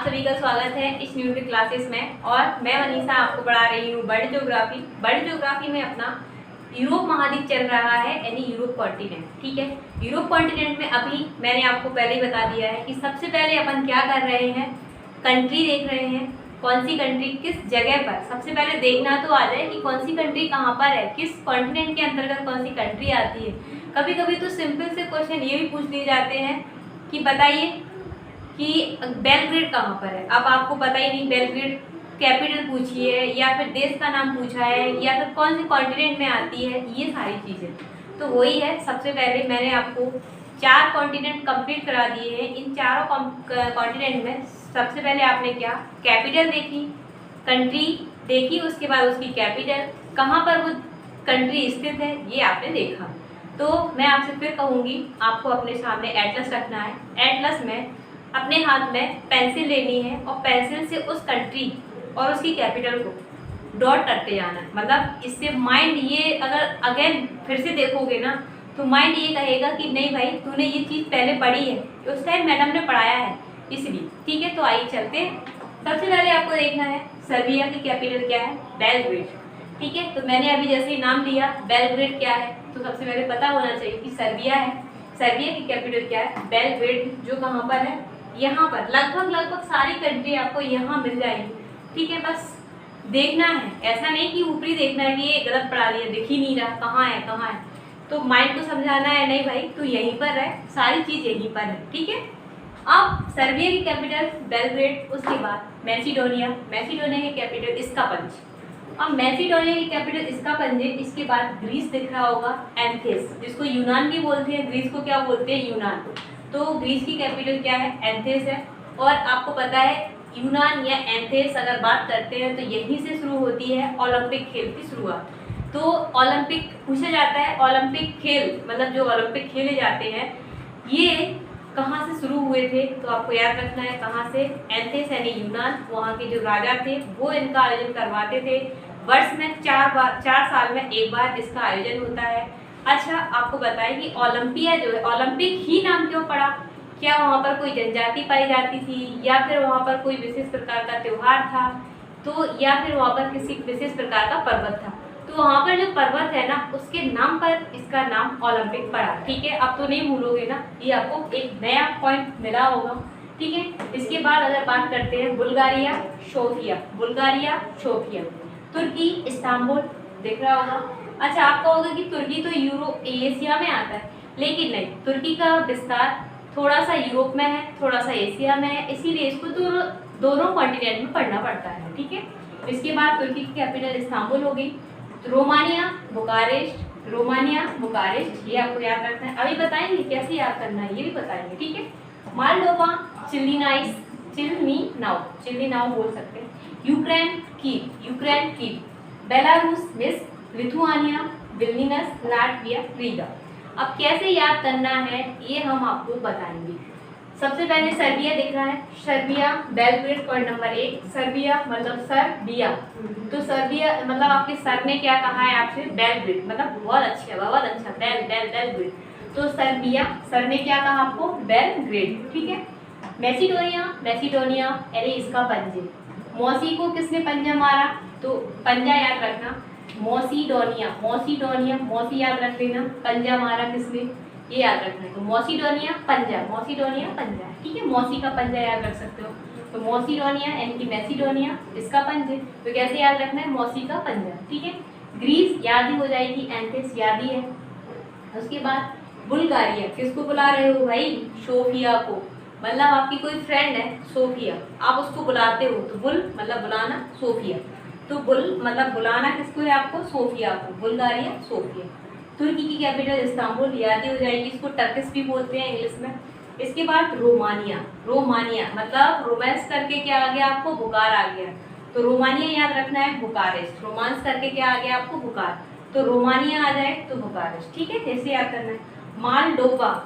सभी का स्वागत है इस न्यू क्लासेस में। और मैं मनीषा आपको पढ़ा रही हूँ वर्ल्ड ज्योग्राफी। वर्ल्ड ज्योग्राफी में अपना यूरोप महाद्वीप चल रहा है, यानी यूरोप कॉन्टिनेंट। ठीक है, यूरोप कॉन्टिनेंट में अभी मैंने आपको पहले ही बता दिया है कि सबसे पहले अपन क्या कर रहे हैं, कंट्री देख रहे हैं। कौन सी कंट्री किस जगह पर, सबसे पहले देखना तो आ जाए कि कौन सी कंट्री कहाँ पर है, किस कॉन्टिनेंट के अंतर्गत कौन सी कंट्री आती है। कभी कभी तो सिंपल से क्वेश्चन ये भी पूछ लिए जाते हैं कि बताइए कि बेलग्रेड कहाँ पर है। अब आपको पता ही नहीं, बेलग्रेड कैपिटल पूछी है या फिर देश का नाम पूछा है या फिर कौन से कॉन्टिनेंट में आती है, ये सारी चीज़ें तो वही है। सबसे पहले मैंने आपको 4 कॉन्टिनेंट कंप्लीट करा दिए हैं। इन चारों कॉन्टिनेंट में सबसे पहले आपने क्या, कैपिटल देखी, कंट्री देखी, उसके बाद उसकी कैपिटल, कहाँ पर वो कंट्री स्थित है, ये आपने देखा। तो मैं आपसे फिर कहूँगी, आपको अपने सामने एटलस रखना है। एटलस में अपने हाथ में पेंसिल लेनी है और पेंसिल से उस कंट्री और उसकी कैपिटल को डॉट करते जाना है। मतलब इससे माइंड ये अगर अगेन फिर से देखोगे ना तो माइंड ये कहेगा कि नहीं भाई तूने ये चीज़ पहले पढ़ी है, उस टाइम मैडम ने पढ़ाया है इसलिए। ठीक है, तो आइए चलते हैं। सबसे पहले आपको देखना है सर्बिया की कैपिटल क्या है, बेलग्रेड। ठीक है, तो मैंने अभी जैसे ही नाम लिया बेलग्रेड क्या है, तो सबसे पहले पता होना चाहिए कि सर्बिया है। सर्बिया की कैपिटल क्या है, बेलग्रेड, जो कहाँ पर है, यहाँ पर। लगभग सारी कंट्री आपको यहाँ मिल जाएगी। ठीक है, बस देखना है, ऐसा नहीं कि ऊपरी देखना है कि ये गलत पढ़ा दिया, दिख ही नहीं रहा कहाँ है कहाँ है। तो माइंड को समझाना है, नहीं भाई तू यहीं पर है, सारी चीज़ यहीं पर है। ठीक है, अब सर्बिया की कैपिटल बेलग्रेड, उसके बाद मैसिडोनिया। मैसिडोनिया की कैपिटल स्कापंज। अब मैसिडोनिया की कैपिटल स्कापंज है। इसके बाद ग्रीस दिख रहा होगा, एथेंस, जिसको यूनान भी बोलते हैं। ग्रीस को क्या बोलते हैं, यूनान। तो ग्रीस की कैपिटल क्या है, एथेंस है। और आपको पता है यूनान या एथेंस अगर बात करते हैं तो यहीं से शुरू होती है ओलंपिक खेल की शुरुआत। तो ओलंपिक पूछा जाता है, ओलंपिक खेल मतलब जो ओलंपिक खेले जाते हैं ये कहाँ से शुरू हुए थे, तो आपको याद रखना है कहाँ से, एथेंस यानी यूनान। वहाँ के जो राजा थे वो इनका आयोजन करवाते थे। वर्ष में 4 साल में एक बार इसका आयोजन होता है। अच्छा, आपको बताएं कि ओलंपिया जो है, ओलंपिक ही नाम क्यों पड़ा? क्या वहाँ पर कोई जनजाति पाई जाती थी, या फिर वहाँ पर कोई विशेष प्रकार का त्यौहार था, तो या फिर वहाँ पर किसी विशेष प्रकार का पर्वत था? तो वहाँ पर जो पर्वत है ना उसके नाम पर इसका नाम ओलंपिक पड़ा। ठीक है, अब तो नहीं भूलोगे ना, ये आपको एक नया पॉइंट मिला होगा। ठीक है, इसके बाद अगर बात करते हैं बुल्गारिया सोफिया। बुल्गारिया सोफिया, तुर्की इस्तांबुल दिख रहा होगा। अच्छा, आप कहोगे कि तुर्की तो एशिया में आता है, लेकिन नहीं, तुर्की का विस्तार थोड़ा सा यूरोप में है, थोड़ा सा एशिया में है, इसीलिए इसको दोनों कॉन्टिनेंट में पढ़ना पड़ता है। ठीक है, इसके बाद तुर्की की कैपिटल इस्तांबुल हो गई। रोमानिया बुकारेस्ट, रोमानिया बुकारेस्ट, ये आपको याद रखना है। अभी बताएंगे कैसे याद करना है, ये भी बताएंगे। ठीक है, मालडोवा चिल्लिनाइस, चिल्लिनाउ बोल सकते हैं। Ukraine Kyiv, Belarus Minsk, Lithuania Vilnius, Latvia Riga. अब कैसे याद करना है ये हम आपको बताएंगे। सबसे पहले सर्बिया दिख रहा है, Serbia Belgrade point number 1। Serbia मतलब सर्बिया, तो सर्बिया मतलब आपके सर ने क्या कहा है आपसे, बेलग्रेड, मतलब बहुत अच्छा बेलग्रेड। तो सर्बिया, सर ने क्या कहा आपको, बेलग्रेड। ठीक है, मैसिडोनिया यानी इसका पंजे। मौसी को किसने पंजा मारा, तो पंजा याद रखना, मौसीडोनिया, मौसी याद रख लेना, पंजा मारा किसने, ये याद रखना है। तो मौसीडोनिया पंजा। ठीक है, मौसी का पंजा याद रख सकते हो। तो मौसीडोनिया यानी कि मैसिडोनिया, इसका पंजे, तो कैसे याद रखना है, मौसी का पंजा। ठीक है, ग्रीस याद ही हो जाएगी, एथेंस याद ही है। उसके बाद बुल्गारिया, किसको बुला रहे हो भाई, सोफिया को। मतलब आपकी कोई फ्रेंड है सोफिया, आप उसको बुलाते हो, तो बुल मतलब बुलाना, सोफिया, तो बुल मतलब बुलाना किसको है आपको, सोफिया को, बुल्गारिया सोफिया। तुर्की की कैपिटल इस्तांबुल, याद ही हो जाएगी, इसको टर्किश भी बोलते हैं इंग्लिश में। इसके बाद रोमानिया मतलब रोमांस करके क्या आ गया आपको, बुकार आ गया, तो रोमानिया याद रखना है, बुकारेस्ट। रोमांस करके क्या आ गया आपको, बुकार, तो रोमानिया आ जाए तो बुकारेस्ट। ठीक है, कैसे याद करना है।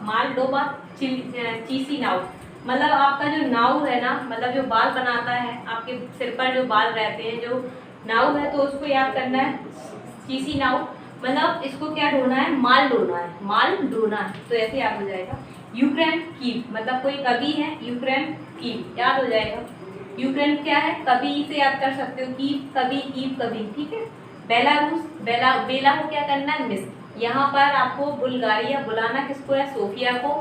मालडोवा चिसिनाउ, मतलब आपका जो नाव है ना, मतलब जो बाल बनाता है, आपके सिर पर जो बाल रहते हैं, जो नाव है, तो उसको याद करना है चिसिनाउ। मतलब इसको क्या ढोना है, माल ढोना है, तो ऐसे याद हो जाएगा। यूक्रेन कीव, मतलब कोई कवि है, यूक्रेन कीव याद हो जाएगा। यूक्रेन क्या है, कभी से याद कर सकते हो, कीव कभी, कीव कभी, ठीक है। बेलारूस, बेला को क्या करना है, मिस। यहाँ पर आपको बुल्गारिया बुलाना किसको है, सोफिया को।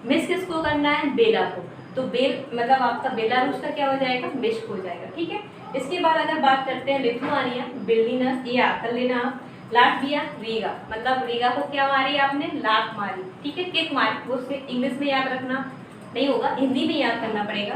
मिस किसको करना है, बेला को। तो बेल मतलब आपका बेलारूस का क्या हो जाएगा, मिस्क हो जाएगा, ठीक है। इसके बाद अगर बात करते हैं लिथुआनिया, विल्नियस, ये आकर लेना आप। लाटविया, रीगा, मतलब रीगा को क्या मारी आपने, लात मारी, ठीक है, किक मारी। वो इंग्लिश में याद रखना नहीं होगा, हिंदी में याद करना पड़ेगा।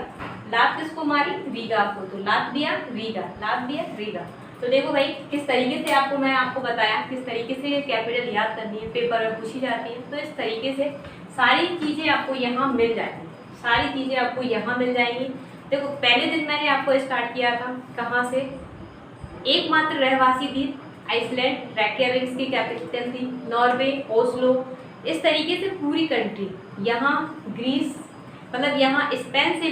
लात किसको मारी, रीगा को। तो लाटविया रीगा, लाटविया रीगा। तो देखो भाई किस तरीके से मैं आपको बताया किस तरीके से कैपिटल याद करनी है, पेपर में पूछी जाती है। तो इस तरीके से सारी चीज़ें आपको यहाँ मिल जाएंगी, सारी चीज़ें आपको यहाँ मिल जाएंगी। देखो पहले दिन मैंने आपको स्टार्ट किया था कहाँ से, एकमात्र रहवासी द्वीप आइसलैंड, रेक्याविक इसकी कैपिटल थी, नॉर्वे, ओस्लो। इस तरीके से पूरी कंट्री, यहाँ ग्रीस, मतलब यहाँ स्पेन से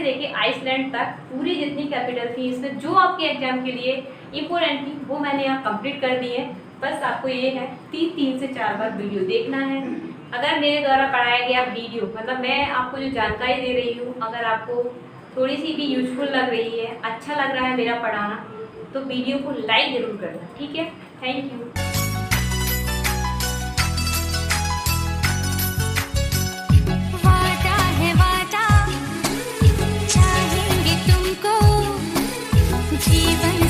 लेके आइसलैंड तक पूरी जितनी कैपिटल थी, इसमें जो आपके एग्जाम के लिए इम्पोर्टेंट थी वो मैंने यहाँ कंप्लीट कर दी है। बस आपको ये है 3 से 4 बार वीडियो देखना है। अगर मेरे द्वारा पढ़ाया गया वीडियो, मतलब मैं आपको जो जानकारी दे रही हूँ, अगर आपको थोड़ी सी भी यूजफुल लग रही है, अच्छा लग रहा है मेरा पढ़ाना, तो वीडियो को लाइक ज़रूर करना, ठीक है। Thank you. चाहेंगे तुमको जीवन